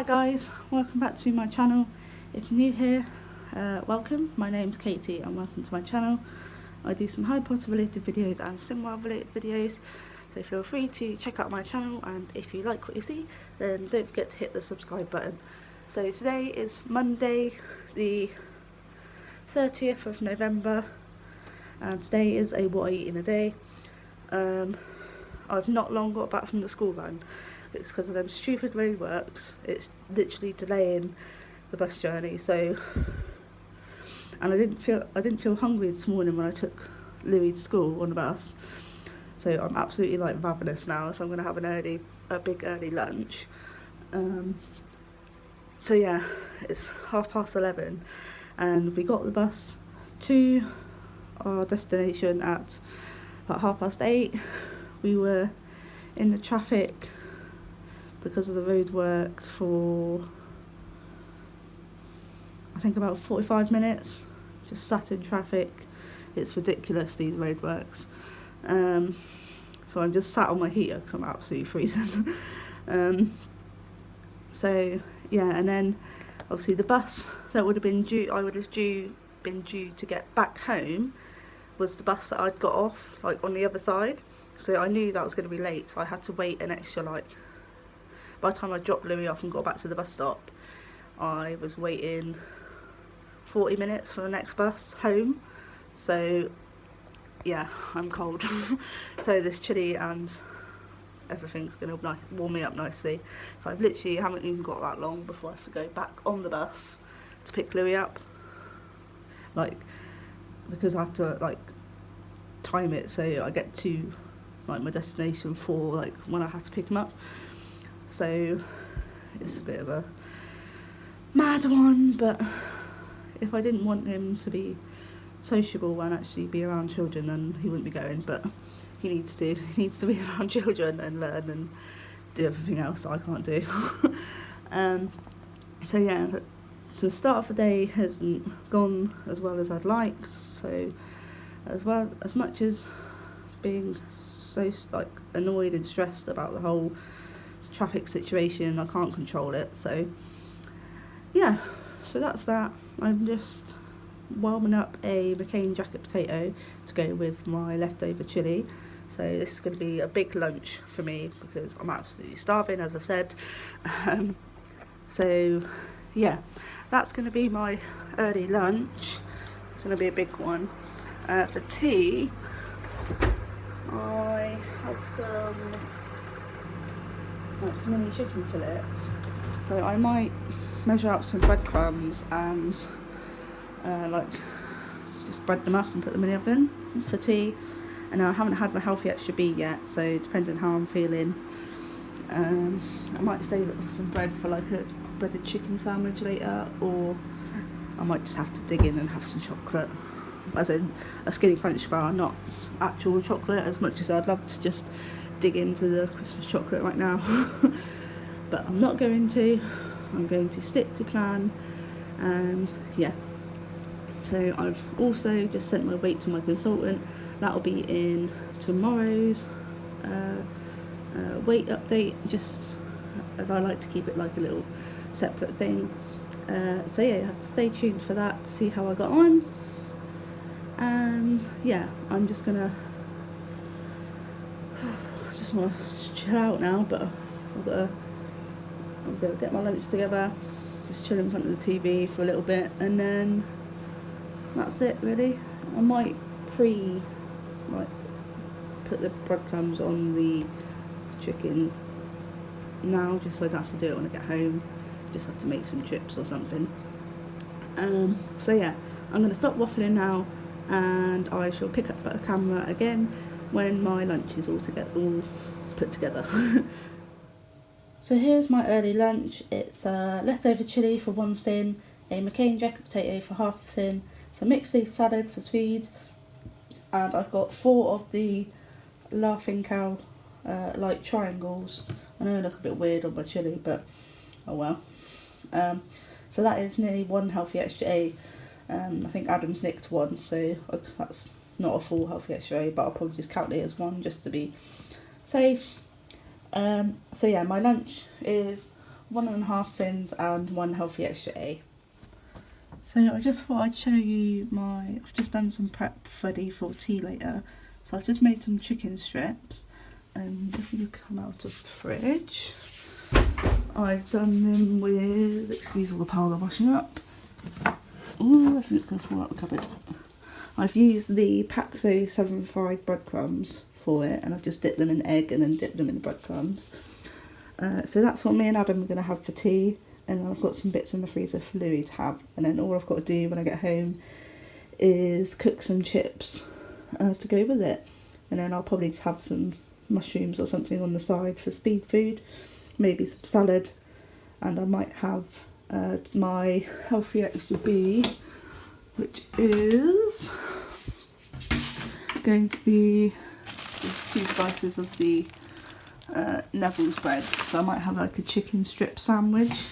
Hi guys, welcome back to my channel. If you're new here, welcome. My name's Katie and welcome to my channel. I do some Harry Potter related videos and SimWorld related videos, so feel free to check out my channel, and if you like what you see then don't forget to hit the subscribe button. So today is Monday the 30th of November and today is a what I eat in a day. I've not long got back from the school run. It's because of them stupid roadworks. It's literally delaying the bus journey. So, and I didn't feel hungry this morning when I took Louis to school on the bus. So I'm absolutely like ravenous now. So I'm gonna have a big early lunch. So yeah, it's 11:30, and we got the bus to our destination at about 8:30. We were in the traffic because of the roadworks for I think about 45 minutes, just sat in traffic. It's ridiculous, these roadworks. So I'm just sat on my heater because I'm absolutely freezing. So yeah, and then obviously the bus that would have been due, been due to get back home, was the bus that I'd got off like on the other side. So I knew that was going to be late, so I had to wait an extra, like, by the time I dropped Louis off and got back to the bus stop, I was waiting 40 minutes for the next bus home. So yeah, I'm cold. So this chili and everything's going to warm me up nicely. So I've literally haven't even got that long before I have to go back on the bus to pick Louis up. Like, because I have to like time it so I get to like my destination for like when I have to pick him up. So it's a bit of a mad one, but if I didn't want him to be sociable and actually be around children, then he wouldn't be going. But he needs to be around children and learn and do everything else that I can't do. So yeah, the start of the day hasn't gone as well as I'd like. So as much as being so like annoyed and stressed about the whole traffic situation, I can't control it. So yeah, so that's that. I'm just warming up a McCain jacket potato to go with my leftover chili. So this is going to be a big lunch for me because I'm absolutely starving, as I've said. So yeah, that's going to be my early lunch. It's going to be a big one. For tea, I have some like mini chicken fillets. So I might measure out some breadcrumbs and like just bread them up and put them in the oven for tea. And I haven't had my healthy extra B yet, so depending how I'm feeling, I might save it with some bread for like a breaded chicken sandwich later, or I might just have to dig in and have some chocolate, as in a Skinny Crunch bar, not actual chocolate, as much as I'd love to just dig into the Christmas chocolate right now. But I'm not going to. I'm going to stick to plan, and yeah. So I've also just sent my weight to my consultant. That'll be in tomorrow's weight update, just as I like to keep it like a little separate thing. So yeah, you have to stay tuned for that to see how I got on. And yeah, I'm just gonna want to chill out now, but I'm gonna get my lunch together, just chill in front of the TV for a little bit, and then that's it really. I might put the breadcrumbs on the chicken now, just so I don't have to do it when I get home. Just have to make some chips or something. So yeah, I'm gonna stop waffling now, and I shall pick up a camera again when my lunch is all put together. So here's my early lunch. It's leftover chili for 1 sin, a McCain jacket potato for half a sin, some mixed leaf salad for speed, and I've got 4 of the Laughing Cow like triangles. I know they look a bit weird on my chili, but oh well. So that is nearly 1 healthy extra A. I think Adam's nicked 1, so that's not a full healthy extra A, but I'll probably just count it as 1 just to be safe. So yeah, my lunch is 1.5 sins and 1 healthy extra A. So I just thought I'd show you I've just done some prep ready for tea later. So I've just made some chicken strips, and if you come out of the fridge, I've done them with, excuse all the powder washing up. Ooh, I think it's going to fall out the cupboard. I've used the Paxo 7 fried breadcrumbs for it, and I've just dipped them in egg and then dipped them in the breadcrumbs. So that's what me and Adam are going to have for tea, and then I've got some bits in the freezer for Louis to have, and then all I've got to do when I get home is cook some chips to go with it, and then I'll probably just have some mushrooms or something on the side for speed food, maybe some salad, and I might have my healthy extra B, which is going to be just 2 slices of the Neville's bread, so I might have like a chicken strip sandwich.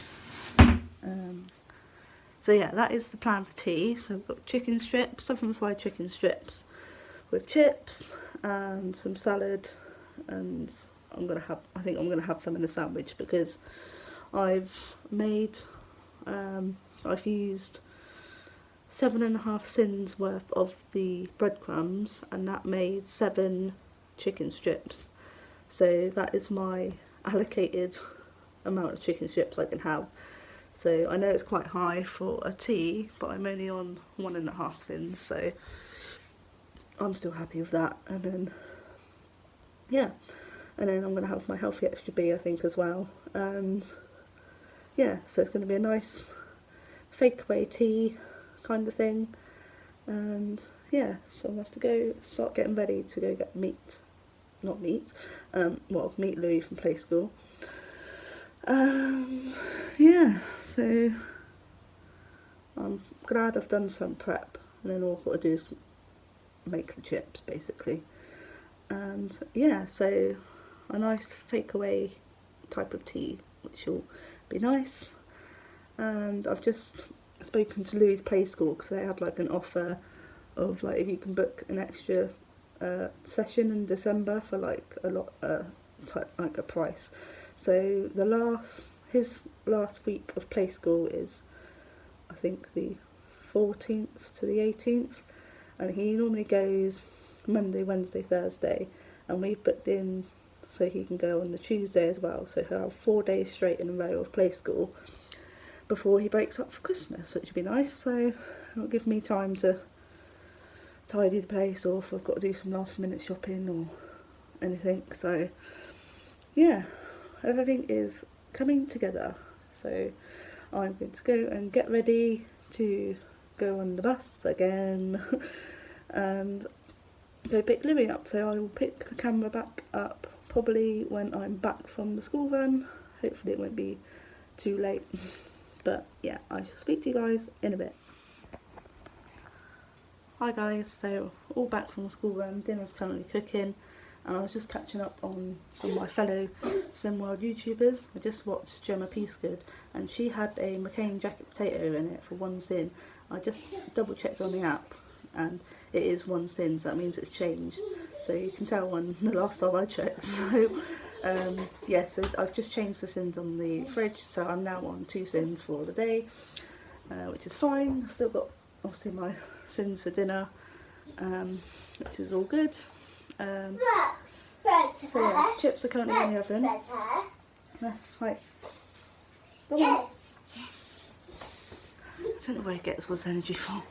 So yeah, that is the plan for tea. So I've got chicken strips, 7 fried chicken strips with chips and some salad, and I think I'm gonna have some in the sandwich because I've used 7.5 sins worth of the breadcrumbs, and that made 7 chicken strips. So that is my allocated amount of chicken strips I can have. So I know it's quite high for a tea, but I'm only on 1.5 sins, so I'm still happy with that. And then, yeah, and then I'm going to have my healthy extra B, I think, as well. And yeah, so it's going to be a nice fake away tea kind of thing. And yeah, so I'll have to start getting ready to go get meet Louis from play school. Yeah, so I'm glad I've done some prep, and then all I've got to do is make the chips basically. And yeah, so a nice fake away type of tea, which will be nice. And I've just spoken to Louis' play school because they had like an offer of like if you can book an extra session in December for like a lot like a price. So his last week of play school is I think the 14th to the 18th, and he normally goes Monday, Wednesday, Thursday, and we've booked in so he can go on the Tuesday as well, so he'll have 4 days straight in a row of play school before he breaks up for Christmas, which would be nice. So it'll give me time to tidy the place, or if I've got to do some last minute shopping or anything. So yeah, everything is coming together. So I'm going to go and get ready to go on the bus again and go pick Louis up. So I will pick the camera back up probably when I'm back from the school run. Hopefully it won't be too late. But yeah, I shall speak to you guys in a bit. Hi guys, so all back from the school run, dinner's currently cooking, and I was just catching up on some of my fellow SimWorld YouTubers. I just watched Gemma Peacegood, and she had a McCain jacket potato in it for 1 sin. I just double checked on the app, and it is 1 sin, so that means it's changed. So you can tell when the last time I checked. So yeah, so I've just changed the sins on the fridge, so I'm now on 2 sins for the day, which is fine. I've still got obviously my sins for dinner, which is all good. So yeah, chips are currently in the oven. That's right. Yes. I don't know where it gets all this energy from.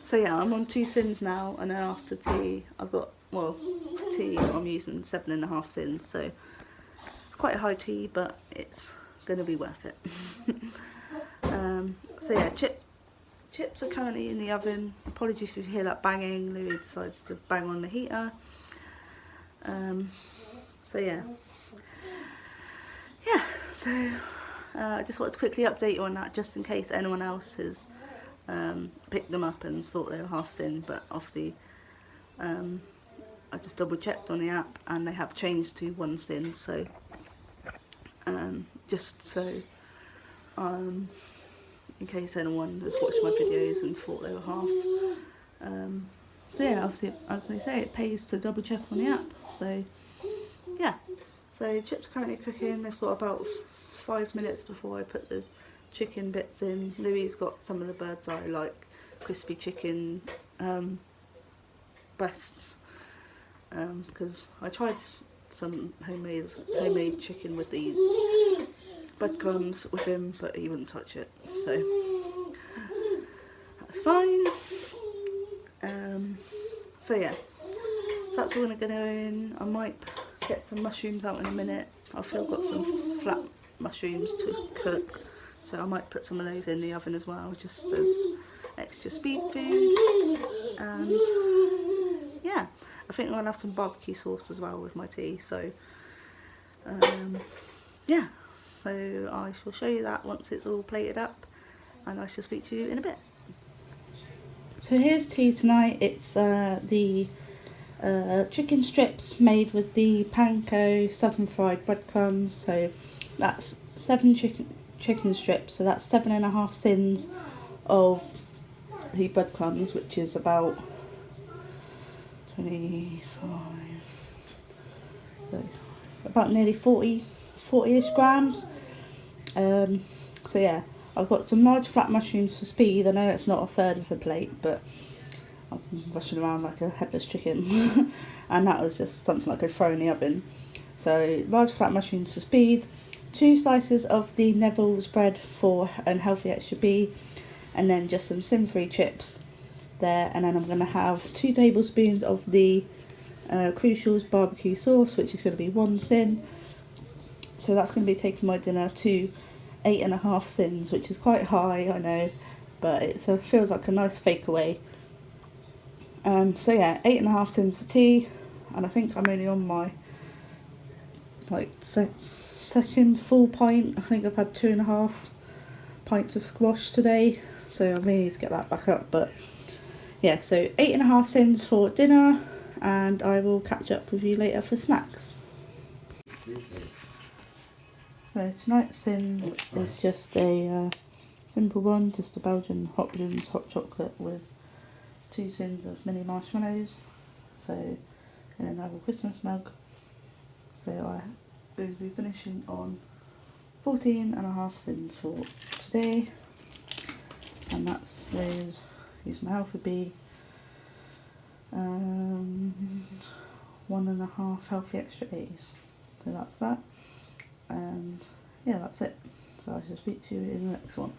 So yeah, I'm on 2 sins now, and then after tea I've got, well, for tea I'm using 7.5 sins, so it's quite a high tea, but it's going to be worth it. So yeah, chips are currently in the oven. Apologies if you hear that banging. Louis decides to bang on the heater. So yeah, so I just wanted to quickly update you on that, just in case anyone else has picked them up and thought they were half sin, but obviously I just double checked on the app and they have changed to 1 sin, so just so in case anyone has watched my videos and thought they were half. So yeah, obviously, as they say, it pays to double check on the app. So yeah, so So chips currently cooking. They've got about 5 minutes before I put the chicken bits in. Louis got some of the bird's eye, like crispy chicken breasts, because I tried some homemade chicken with these breadcrumbs with him, but he wouldn't touch it, so that's fine. So yeah, so that's all going to go in. I might get some mushrooms out in a minute. I've still got some flat mushrooms to cook, so I might put some of those in the oven as well, just as extra speed food. And yeah, I think I'm going to have some barbecue sauce as well with my tea, so yeah, so I shall show you that once it's all plated up, and I shall speak to you in a bit. So here's tea tonight. It's the chicken strips made with the panko southern fried breadcrumbs. So that's 7 chicken strips, so that's 7.5 sins of the breadcrumbs, which is about 25, so about nearly 40-ish grams. So yeah, I've got some large flat mushrooms for speed. I know it's not a third of the plate, but I'm rushing around like a headless chicken and that was just something I could throw in the oven. So large flat mushrooms for speed, 2 slices of the Neville's bread for an healthy extra B, and then just some sin-free chips there. And then I'm going to have 2 tablespoons of the Crucial's barbecue sauce, which is going to be 1 sin. So that's going to be taking my dinner to 8.5 sins, which is quite high, I know, but it feels like a nice fake away. So yeah, 8.5 sins for tea, and I think I'm only on my second full pint. I think I've had 2.5 pints of squash today, so I may need to get that back up. But yeah, so 8.5 sins for dinner, and I will catch up with you later for snacks. So tonight's sin is just a simple one, just a Belgian hot chocolate with 2 sins of mini marshmallows. So, and then I have a Christmas mug. So I will be finishing on 14.5 sins for today, and that's with use my Alpha B, 1.5 healthy extra A's. So that's that, and yeah, that's it. So I shall speak to you in the next one.